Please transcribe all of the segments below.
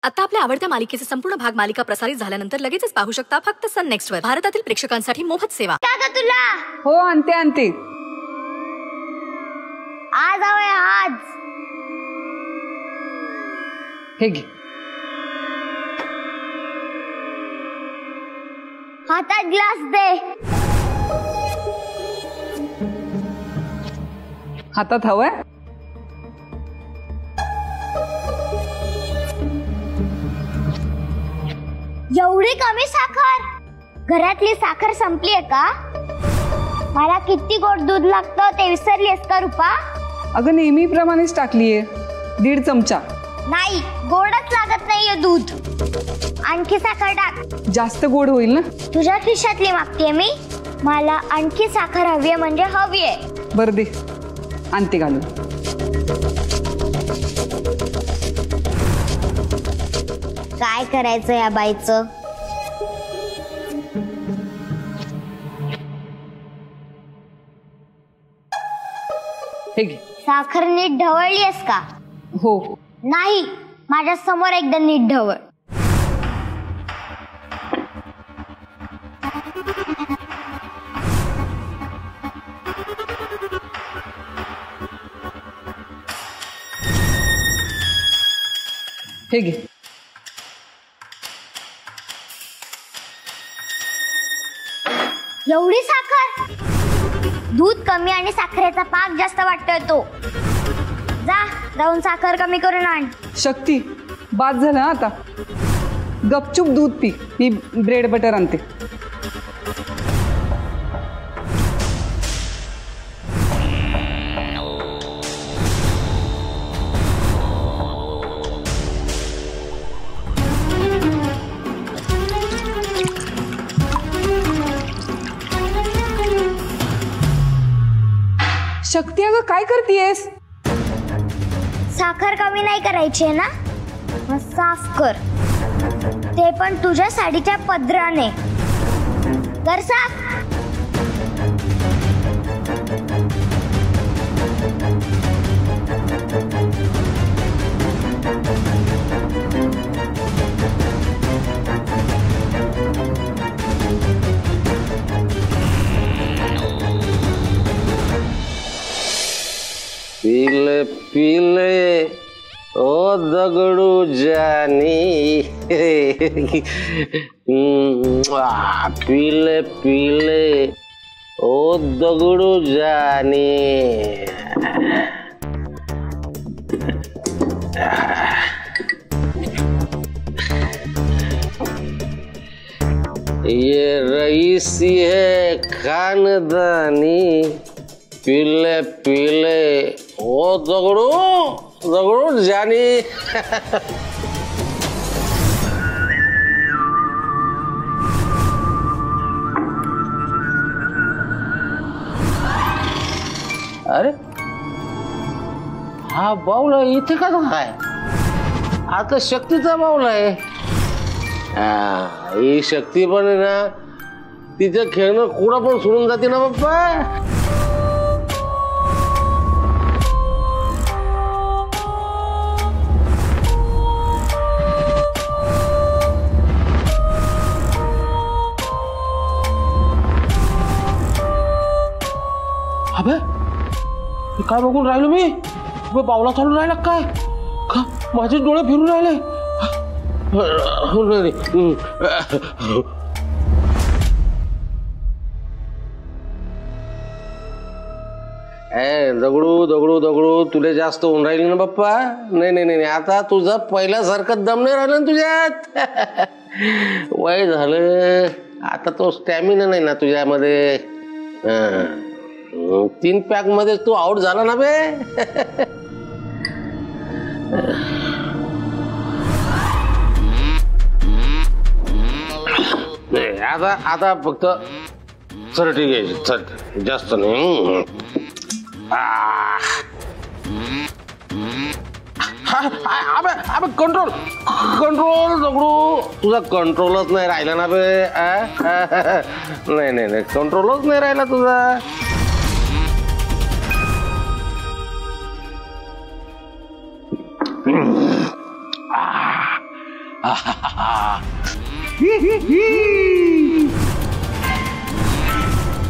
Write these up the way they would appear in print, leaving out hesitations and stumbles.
आता आपल्या आवडत्या मालिकेचे संपूर्ण भाग मालिका प्रसारित झाल्यानंतर लगेचच पाहू शकता फक्त सन नेक्स्ट वर. भारतातील प्रेक्षकांसाठी मोफत सेवा. का तुला? हो आणते आणते. आज हवंय आज. हे घे. हातात ग्लास दे. हातात हवंय. एवढी कमी साखर? घरातली साखर संपली आहे का? मला किती गोड दूध लागतं ते विसरलीस का रूपा? अगं नेहमीप्रमाणेच टाकलीये 1.5 चमचा. नाही, गोडच लागत नाहीये दूध. आणखी साखर टाक. जास्त गोड होईल ना. तुझ्या खिशातली मागतेय मी. मला आणखी साखर हवीये म्हणजे हवीये. बरं दे, आणते घालून. काय करायचं या बाईचं? हे घे. साखर नीट ढवळलीस का? हो. नाही, माझ्या समोर एकदा नीट ढवळ. हे घे. एवढी साखर? दूध कमी आणि साखरेचा पाक जास्त वाटतोय तो. जा जाऊन साखर कमी करून आण. शक्ती, बाद झालं आता. गपचूप दूध पी. मी ब्रेड बटर आणते. शक्ती, अगं काय करतेयस? साखर कमी नाही करायची आहे ना? मग साफ कर. ते पण तुझ्या साडीच्या पदराने. कर साफ. पीले पीले ओ दगडू जानी. पीले पीले ओ दगडू जानी. ये रईसी है खानदानी. पीले पीले ओ दगडू दगडू जानी. अरे हा बावला इथे का काय? आता शक्तीचा बावला आहे. ही शक्ती पण आहे ना, तिचं खेळणं कुणा पण सोडून जाते ना बाप्पा. अबे काय बघून राहिलो मी? बावला चालून राहिला काय? का माझे डोळे फिरून राहिले? दगडू दगडू दगडू तुला जास्त होऊन राहिली ना बाप्पा. नाही नाही नाही, आता तुझा पहिल्यासारखं दम नाही राहिला ना तुझ्यात. वय झालं आता, तो स्टॅमिना नाही ना तुझ्यामध्ये. 3 पॅक मध्ये तू आउट झाला ना बे. आता आता फक्त चरटी घ्यायची. चरटी जास्त नाही. Control control Dagdu. तुझा कंट्रोलच नाही राहिला ना बे. नाही नाही नाही, कंट्रोलच नाही राहिला तुझा.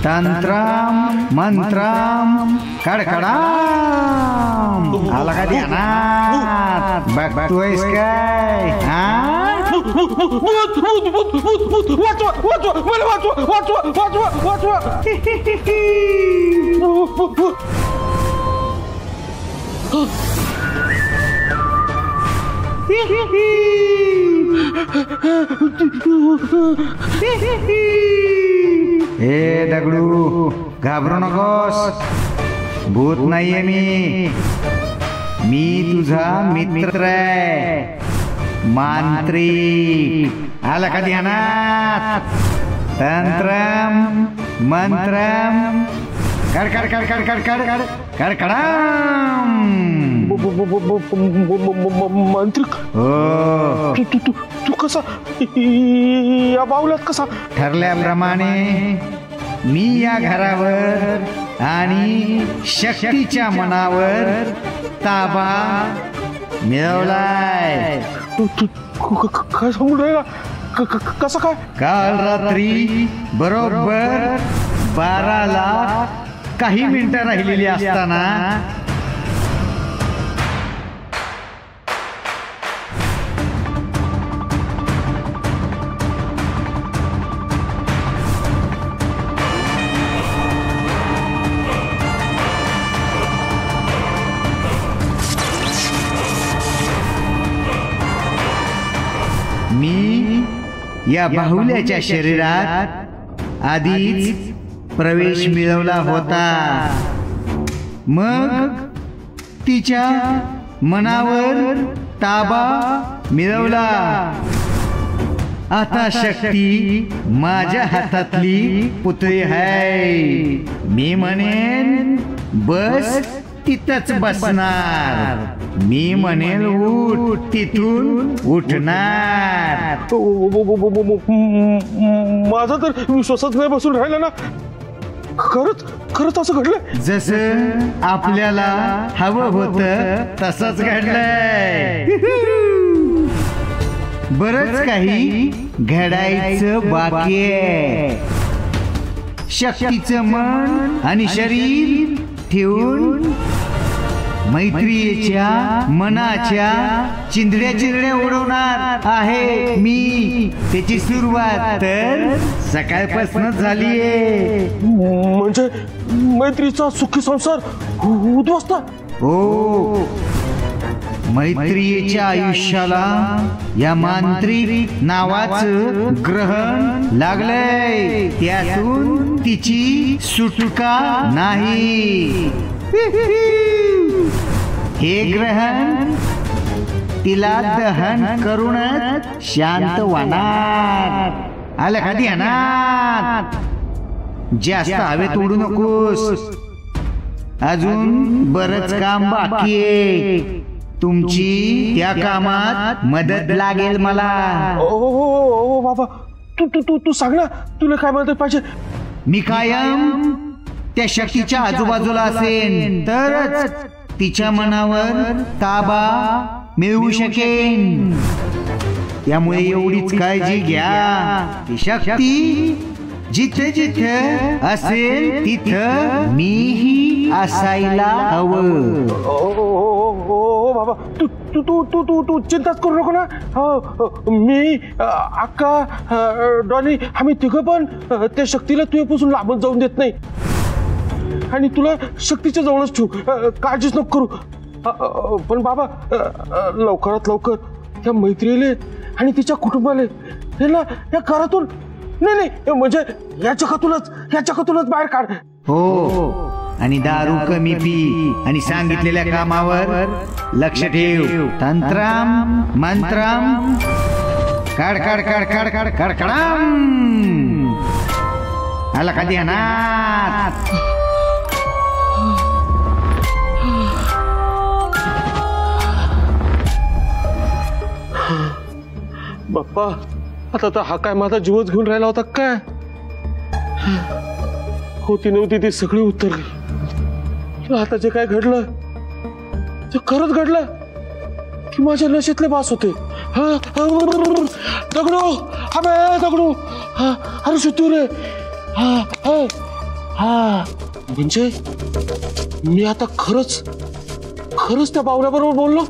तंत्रम मंत्रम कडकडाम आला का ध्यानात बघतोयस काय ए दगडू घाबरू नकोस भूत नाहीये मी तुझा मित्र आहे मांत्रिक आला का ध्यानात तंत्रम मंत्रम कड कड कड कड कड कड कड कडकडाम मांत्रिक हो तू कसा या बावल्यात कसा ठरल्याप्रमाणे मी या घरावर आणि शक्तीच्या मनावर ताबा मिळवलाय. काय सांगू राहिला कसं काय काल रात्री बरोबर 12ला काही मिनिटं राहिलेली असताना मी या बाहुल्याच्या शरीरात आधीच प्रवेश मिळवला होता. मग तिच्या मनावर ताबा मिळवला. आता शक्ती माझ्या हातातली पुतळी आहे. मी म्हणेन बस तिथंच बसणार. मी म्हणेल उठ तिथून उठणार. माझा तर विश्वासच नाही बसून राहिला ना. खरंच खरंच असं घडलंय जसं आपल्याला हवं होतं तसंच घडलंय. बरंच काही घडायचं बाकी आहे. शक्तीचं मन आणि शरीर ठेवून मैत्रीच्या मनाच्या चिंधड्या उडवणार आहे मी. त्याची सुरुवात तर सकाळपासूनच झालीये. म्हणजे मैत्रीचा सुखी संसार उद्ध्वस्त. हो मैत्रीच्या आयुष्याला या मांत्रिक नावाचं ग्रहण लागलंय. त्यातून तिची सुटका नाही. हे ग्रहण तिला दहन करूनच शांत होणार. आलं का ध्यानात. जास्त हवेत उडू नकोस. अजून बरंच काम बाकी आहे. तुमची त्या कामात मदत लागेल मला. ओ बाबा तू तू तू तू सांग ना तुला काय मदत पाहिजे. मी कायम त्या शक्तीच्या आजूबाजूला असेन तरच तिच्या मनावर ताबा मिळवू शकेन. त्यामुळे एवढीच काळजी घ्या. ती शक्ती जिथे जिथे असेल तिथं मीही असायला हवं. ओ बाबा तू तू तू तू तू तू चिंताच करू नको ना. मी अक्का डॉली आम्ही तिघं पण त्या शक्तीला तुझ्यापासून लांबच जाऊन देत नाही. आणि तुला शक्तीच्या जवळच ठेवू. काळजीच नको करू. पण बाबा लवकरात लवकर त्या मैत्रिणीले आणि तिच्या कुटुंबाले याला या घरातून नाही म्हणजे या जगातूनच बाहेर काढ. हो आणि दारू कमी पी आणि सांगितलेल्या कामावर लक्ष ठेव. तंत्रम मंत्रम काढ काढ काढ काढ काढ कडकडाम. आला का ध्यानात. बाप्पा आता तर हा काय माझा जीवच घेऊन राहिला होता काय. होती नव्हती ती सगळी उतरली. आता जे काय घडलं ते खरंच घडलं. ती माझ्या नशेतले बास होते. दगडू अबे दगडू, अरे सुतू रे. म्हणजे मी आता खरंच त्या बावल्याबरोबर बोललो.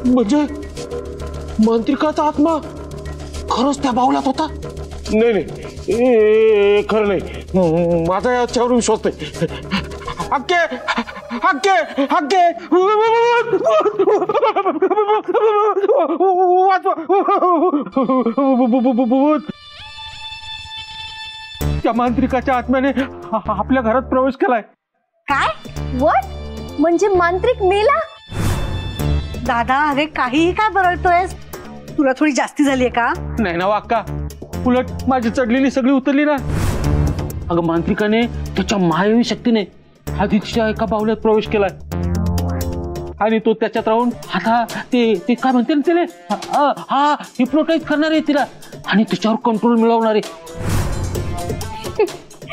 म्हणजे मांत्रिकाचा आत्मा खरंच त्या बावल्यात होता. नाही खरं नाही, माझा याच्यावर विश्वास नाही. हक्के हक्के हक्के त्या मांत्रिकाच्या आत्म्याने आपल्या घरात प्रवेश केलाय. काय? व्हॉट? म्हणजे मांत्रिक मेला? दादा अरे काहीही काय बरळतोयस, तुला थोडी जास्ती झालीये का? नाही ना अक्का, उलट माझी चढलेली सगळी उतरली ना. अगं मांत्रिकाने त्याच्या मायावी शक्तीने आधीच्या एका बावल्यात प्रवेश केलाय आणि तो त्याच्यात राहून आता ते काय म्हणते ना तिला, हा हिप्नोटाईज करणार आहे तिला आणि तिच्यावर कंट्रोल मिळवणार आहे.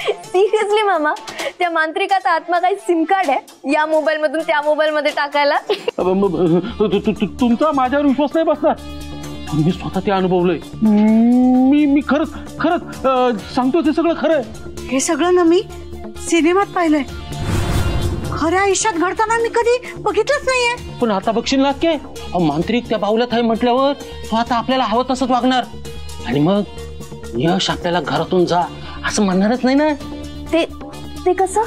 सिरियसली मामा, त्या मांत्रिकाचा आत्मा काही सिम कार्ड आहे या मोबाईल मधून त्या मोबाईल मध्ये टाकायला? तुमचा माझ्यावर विश्वास नाही बसणार, मी स्वतः ते अनुभवलंय. मी खरंच सांगतो ते सगळं खरं आहे. हे सगळं ना मी सिनेमात पाहिलंय, खऱ्या आयुष्यात घडताना मी कधी बघितलंच नाहीये. पण आता बघशील ना की मांत्रिक त्या बावल्यात आहे म्हटल्यावर तो आता आपल्याला हवं तसंच वागणार आणि मग यश आपल्याला घरातून जा असं म्हणणारच नाही ना. ते कसं?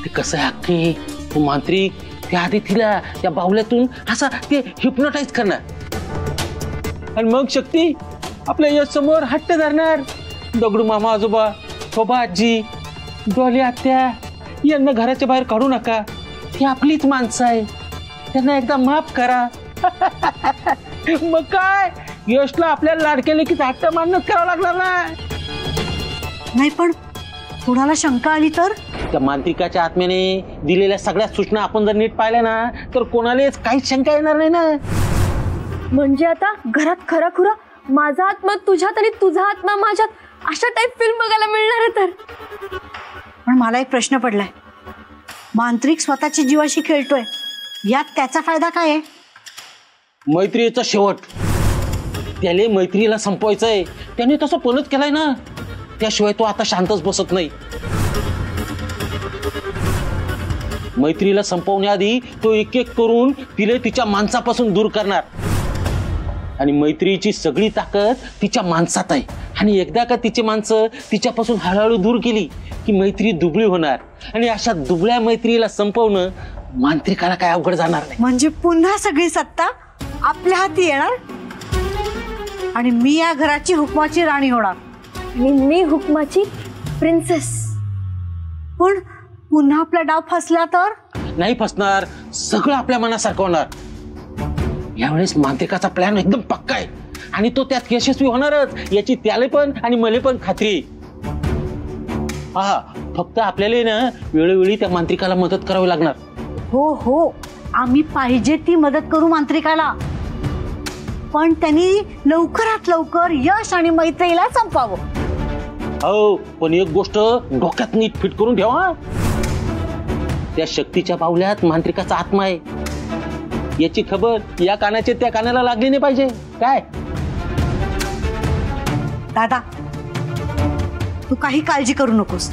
ते कसं आहे अख्खे, तो मांत्रिक त्या आधी तिला त्या बावल्यातून असा ते हिप्नोटाईज करणार आणि मग शक्ती आपल्या यश समोर हट्ट धरणार. दगडू मामा आजोबा, शोभा आजी, डॉली आत्या यांना घराच्या बाहेर काढू नका, ती आपलीच माणसं आहे, त्यांना एकदा माफ करा. मग काय यशला आपल्या लाडक्या लेकीचा हट्ट मान्यच करावं लागणार नाही. पण कुणाला शंका आली तर? त्या मांत्रिकाच्या आत्म्याने दिलेल्या सगळ्या सूचना आपण जर नीट पाहिल्या ना तर कोणालाच काहीच शंका येणार नाही ना. म्हणजे आता घरात खराखुरा माझा आत्मा तुझ्यात आणि तुझा आत्मा माझ्यात अशा टाईप फिल्म बघायला मिळणार आहे तर. पण मला एक प्रश्न पडलाय, मांत्रिक स्वतःच्या जीवाशी खेळतोय, यात त्याचा फायदा काय आहे? मैत्रीचा शेवट, त्याने मैत्रीला संपवायचंय, त्याने तसं पलत केलाय ना, त्याशिवाय तो आता शांतच बसत नाही. मैत्रीला संपवण्याआधी तो एक एक करून तिला तिच्या माणसापासून दूर करणार आणि मैत्रीची सगळी ताकद तिच्या माणसात आहे आणि एकदा का तिची माणसं तिच्यापासून हळूहळू दूर केली की मैत्री दुबळी होणार आणि अशा दुबळ्या मैत्रीला संपवणं मांत्रिकाला काय अवघड जाणार नाही. म्हणजे पुन्हा सगळी सत्ता आपल्या हाती येणार आणि मी या घराची हुकमाची राणी होणार आणि मी हुकमाची प्रिन्सेस. पण पुन्हा आपला डाव फसला तर? नाही फसणार, सगळं आपल्या मनासारखं होणार. यावेळेस मांत्रिकाचा प्लॅन एकदम पक्का आहे आणि तो त्यात यशस्वी होणारच याची त्याला पण आणि मला पण खात्री आहे. हा फक्त आपल्याला ना वेळोवेळी त्या मांत्रिकाला मदत करावी लागणार. हो आम्ही पाहिजे ती मदत करू मांत्रिकाला, पण त्यांनी लवकरात लवकर यश आणि मैत्रीला संपवावं. हो पण एक गोष्ट डोक्यात नीट फिट करून ठेवा, त्या शक्तीच्या बावल्यात मांत्रिकाचा आत्मा आहे याची खबर या कानाचे त्या कानाला लागली नाही पाहिजे. काय दादा, तू काही काळजी करू नकोस,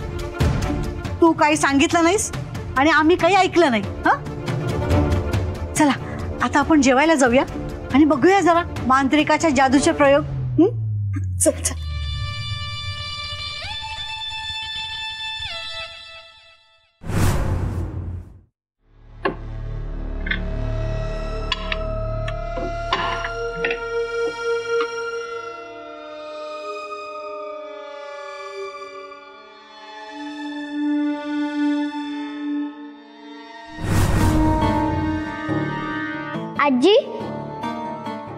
तू काही सांगितलं नाहीस आणि आम्ही काही ऐकलं नाही. हा चला आता आपण जेवायला जाऊया आणि बघूया जरा मांत्रिकाच्या जादूचे प्रयोग. चल चल. आजी,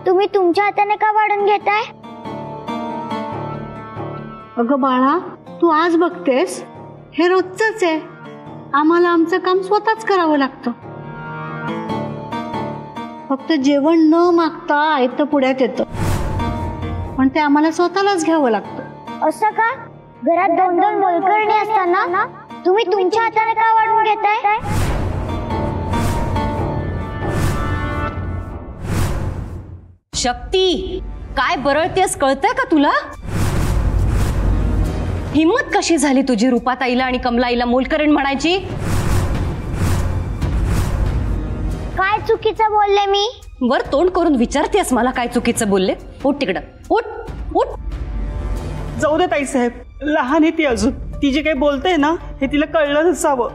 तुम्ही तुमच्या हाताने का वाढून घेताय? अगं बाळा, तू आज बघतेस हे रोजच आहे, आम्हाला आमचं काम स्वतःच करावं लागतं. फक्त जेवण न मागता आयतं पुढ्यात येतं, पण ते आम्हाला स्वतःलाच घ्यावं लागतं. असं का? घरात 2-2 मोलकरणी असताना तुम्ही तुमच्या हाताने का वाढून घेताय? शक्ती, काय बरळतेस कळतंय का तुला? हिम्मत कशी झाली तुझी रूपाताईला आणि कमलाईला मोलकरीण म्हणायची? काय चुकीचं बोलले मी? वर तोंड करून विचारतेस मला काय चुकीचं बोलले? उठ तिकडं, उठ उठ. जाऊ दे ताईसाहेब, लहान आहे ती अजून. ती जे काही बोलते ना हे तिला कळलं नसावं.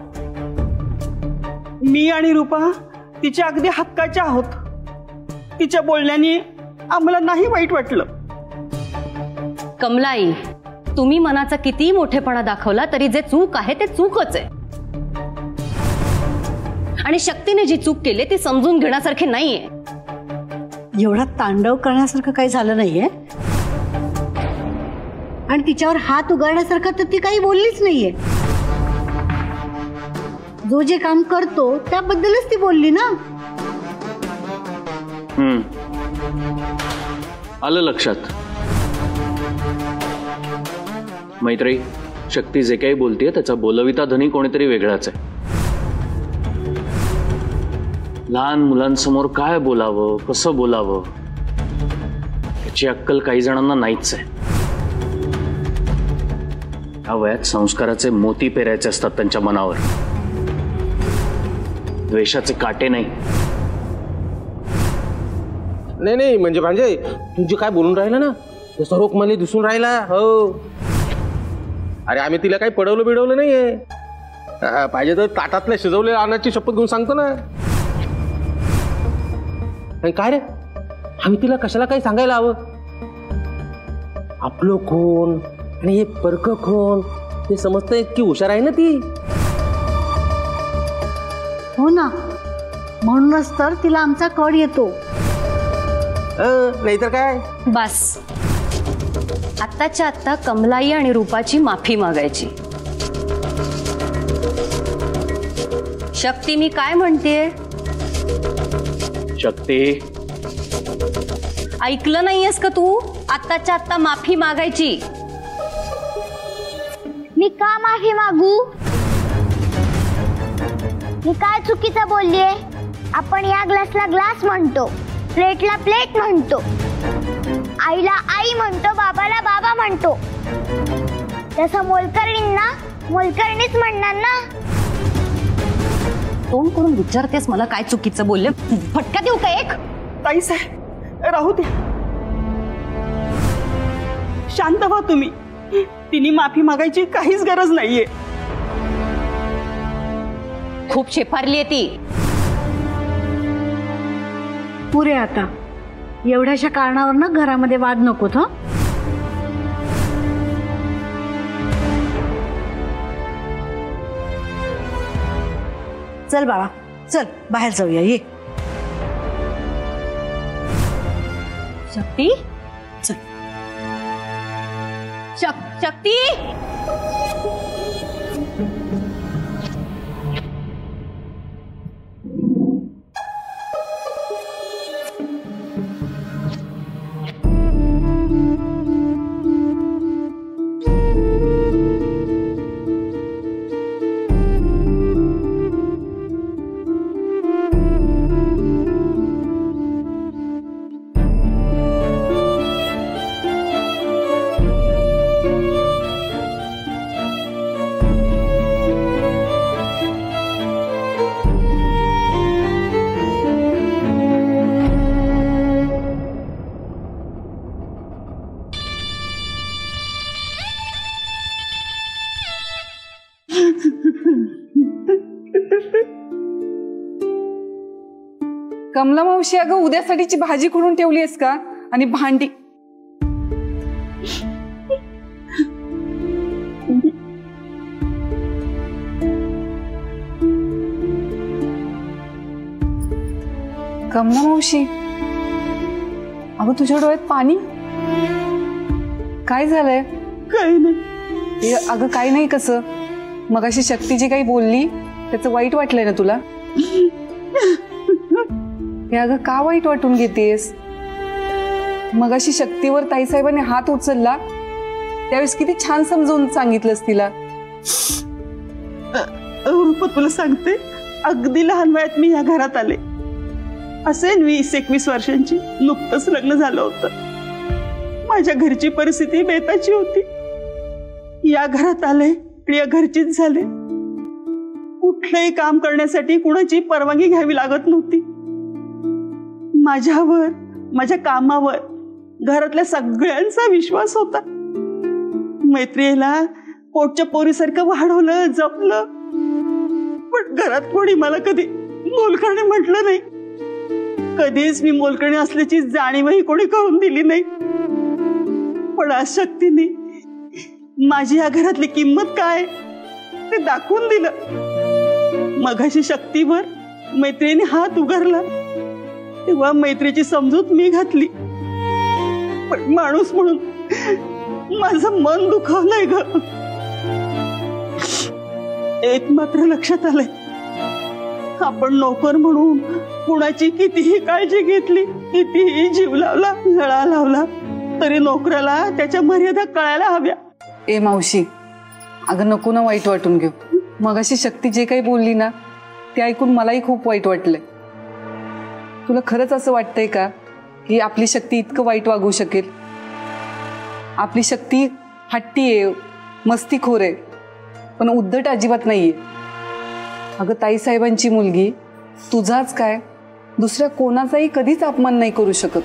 मी आणि रूपा तिच्या अगदी हक्काच्या आहोत. तिच्या बोलण्याने आम्हाला नाही वाईट वाटलं. कमलाई, तुम्ही मनाचा कितीही मोठेपणा दाखवला तरी जे चूक आहे ते चूकच आहे. आणि शक्तीने जी चूक केली ती समजून घेण्यासारखी नाहीये. एवढा तांडव करण्यासारखं काही झालं नाहीये आणि तिच्यावर हात उगारण्यासारखं तर ती काही बोललीच नाहीये. जो जे काम करतो त्याबद्दलच ती बोलली ना. आलं लक्षात. मैत्री, शक्ती जे काही बोलतेय त्याचा बोलविता धनी कोणीतरी वेगळाच आहे. लहान मुलांसमोर काय बोलावं, कसं बोलावं याची अक्कल काही जणांना नाहीच आहे. या वयात संस्काराचे मोती पेरायचे असतात त्यांच्या मनावर, द्वेषाचे काटे नाही. नाही म्हणजे भांजे, तू जे काय बोलून राहिला ना ते सर्व मला दिसून राहिला. हो, अरे आम्ही तिला काही पडवलं बिडवलं नाहीये. पाहिजे तर ताटातल्या शिजवलेल्या अन्नाची शपथ घेऊन सांगतो ना. आणि काय रे, आम्ही तिला कशाला काही सांगायला हवं? आपलं कोण आणि हे परक कोण ते समजतं. इतकी हुशार आहे ना ती. हो ना, म्हणूनच तर तिला आमचा कड येतो. नाहीतर काय. बस, आत्ताच्या आत्ता कमलाई आणि रूपाची माफी मागायची. शक्ती, मी काय म्हणतेय? शक्ती, ऐकलं नाहीयेस का तू? आत्ताच्या आत्ता माफी मागायची. मी का माफी मागू? मी काय चुकीचं बोललीये? आपण या ग्लासला ग्लास म्हणतो, प्लेटला प्लेट म्हणतो, आईला आई म्हणतो, बाबाला बाबा म्हणतो. तसं मोलकरणींना मोलकरणीच म्हणणार ना. तोंड करून विचारतेस मला काय चुकीचं बोलले? फटका देऊ का एक? ताईसाहेब राहू द्या, शांत व्हा तुम्ही. तिने माफी मागायची काहीच गरज नाहीये. खूप शेफारली ती. पुरे आता एवढ्याशा कारणावर ना घरामध्ये वाद नकोत. हं, चल बाळा, चल बाहेर जाऊया. ये शक्ती, चल. शक्ती, कमला मावशी, अगं उद्यासाठीची भाजी करून ठेवली आहेस का? आणि भांडी. कमला मावशी, अगं तुझ्या डोळ्यात पाणी काय झालंय? काही नाही. अगं काही नाही. कसं मगाशी शक्ती जी काही बोलली त्याचं वाईट वाटलंय ना तुला? हे अगं का वाईट वाटून घेतेस? मगाशी शक्तीवर ताईसाहेबांनी हात उचलला त्यावेळेस किती छान समजावून सांगितलंस तिला. रूपा, तुला सांगते, अगदी लहान वयात मी या घरात आले. असेल 20-21 वर्षांची. नुकतंच लग्न झालं होतं. माझ्या घरची परिस्थिती बेताची होती. या घरात आले आणि या घरचीच झाले. कुठलंही काम करण्यासाठी कुणाची परवानगी घ्यावी लागत नव्हती. माझ्यावर, माझ्या कामावर घरातल्या सगळ्यांचा विश्वास होता. मैत्रिणीला पोटच्या पोरीसारखं वाढवलं, जपलं. पण घरात कोणी मला कधी मोलकरणी म्हटलं नाही. कधीच मी मोलकरणी असल्याची जाणीवही कोणी करून दिली नाही. पण आज शक्तीने माझी या घरातली किंमत काय ते दाखवून दिलं. मगाशी शक्तीवर मैत्रिणीने हात उगारला तेव्हा मैत्रीची समजूत मी घातली. पण माणूस म्हणून माझं मन दुखावलंय ग. एक मात्र लक्षात आलंय, आपण नोकर म्हणून कुणाची कितीही काळजी घेतली, कितीही जीव लावला, लळा लावला, तरी नोकराला त्याच्या मर्यादा कळायला हव्या. ए मावशी, अगं नको ना वाईट वाटून घेऊ. मगाशी शक्ती जे काही बोलली ना ते ऐकून मलाही खूप वाईट वाटलंय. तुला खरंच असं वाटतंय का की आपली शक्ती इतकं वाईट वागू शकेल? आपली शक्ती हट्टी आहे, मस्तीखोर आहे, पण उद्धट अजिबात नाहीये. अगं ताईसाहेबांची मुलगी तुझाच काय दुसऱ्या कोणाचाही कधीच अपमान नाही करू शकत.